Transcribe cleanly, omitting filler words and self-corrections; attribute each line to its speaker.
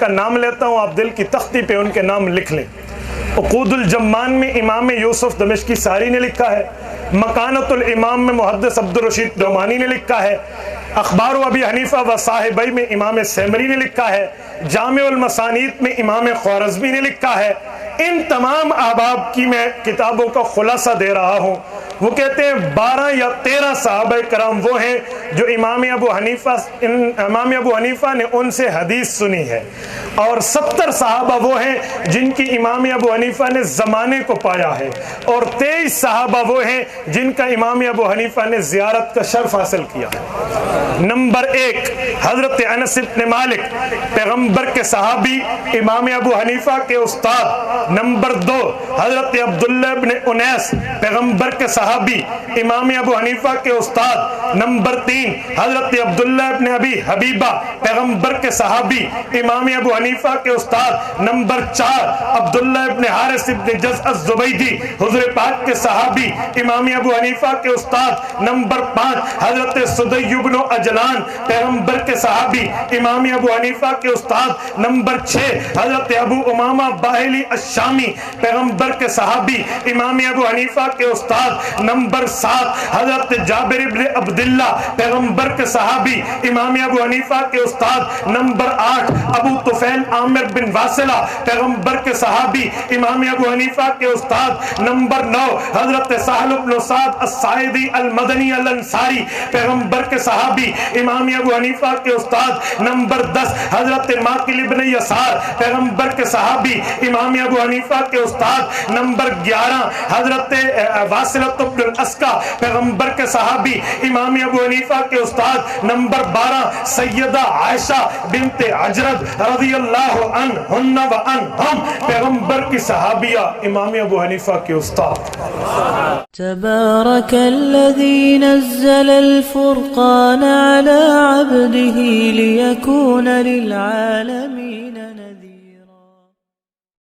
Speaker 1: کا نام لیتا ہوں، آپ دل کی تختی پہ ان کے نام لکھ لیں۔ عقود الجمان میں امام یوسف دمشقی ساری نے لکھا ہے، مکانۃ الامام میں محدث عبد الرشید دومانی نے لکھا ہے، اخبار ابی حنیفہ و صاحبی میں امام سیمری نے لکھا ہے، جامع المسانید میں امام خوارزمی نے لکھا ہے۔ ان تمام احباب کی میں کتابوں کا خلاصہ دے رہا ہوں۔ وہ کہتے ہیں 12 یا 13 صحابہ کرام وہ ہیں جو امام ابو حنیفہ نے ان سے حدیث سنی ہے، اور 70 صحابہ وہ ہیں جن کی امام ابو حنیفہ نے زمانے کو پایا ہے، اور 23 صحابہ وہ ہیں جن کا امام ابو حنیفہ نے زیارت کا شرف حاصل کیا ہے۔ نمبر 1 حضرت انس بن مالک، پیغمبر کے صحابی، امام ابو حنیفہ کے استاد۔ نمبر 2 حضرت عبداللہ بن انیس، پیغمبر کے صحابی، امام ابو حنیفہ کے استاد۔ نمبر 3 حضرت عبداللہ بن ابی حبیبہ، پیغمبر کے صحابی، امام ابو حنیفہ کے استاد۔ نمبر 4 عبداللہ بن حارث بن جزء الزبیدی، حضور پاک کے صحابی، امام ابو حنیفہ کے استاد۔ نمبر 5 حضرت صدی بن عجلان، پیغمبر کے صحابی، امام ابو حنیفہ کے استاد۔ نمبر 6 حضرت ابو امامہ باہلی الشامی، پیغمبر کے صحابی، امام ابو حنیفہ کے استاد۔ نمبر 7 حضرت جابر بن عبداللہ، پیغمبر کے صحابی، امام ابو حنیفہ کے استاد۔ نمبر 8 ابو طفیل عامر بن واصلہ، پیغمبر کے صحابی، امام ابو حنیفہ کے استاد۔ نمبر 9 حضرت سہل بن سعد الساعدی المدنی الانصاری، پیغمبر کے صحابی، امام ابو حنیفہ کے استاد۔ نمبر 10 حضرت ماقل بن یسار، پیغمبر کے صحابی، امام ابو حنیفہ کے استاد۔ نمبر 11 حضرت واصلۃ بن الاسقا، پیغمبر کے صحابی، امام ابو حنیفہ کے استاد۔ نمبر 12 سیدہ عائشہ بنت عجرد رضی اللہ عنہن و عنہم، پیغمبر کی صحابیہ، امام ابو حنیفہ کے استاد۔
Speaker 2: تبارک الذی نزل الفرقان على عبده ليكون للعالمين نذيرا۔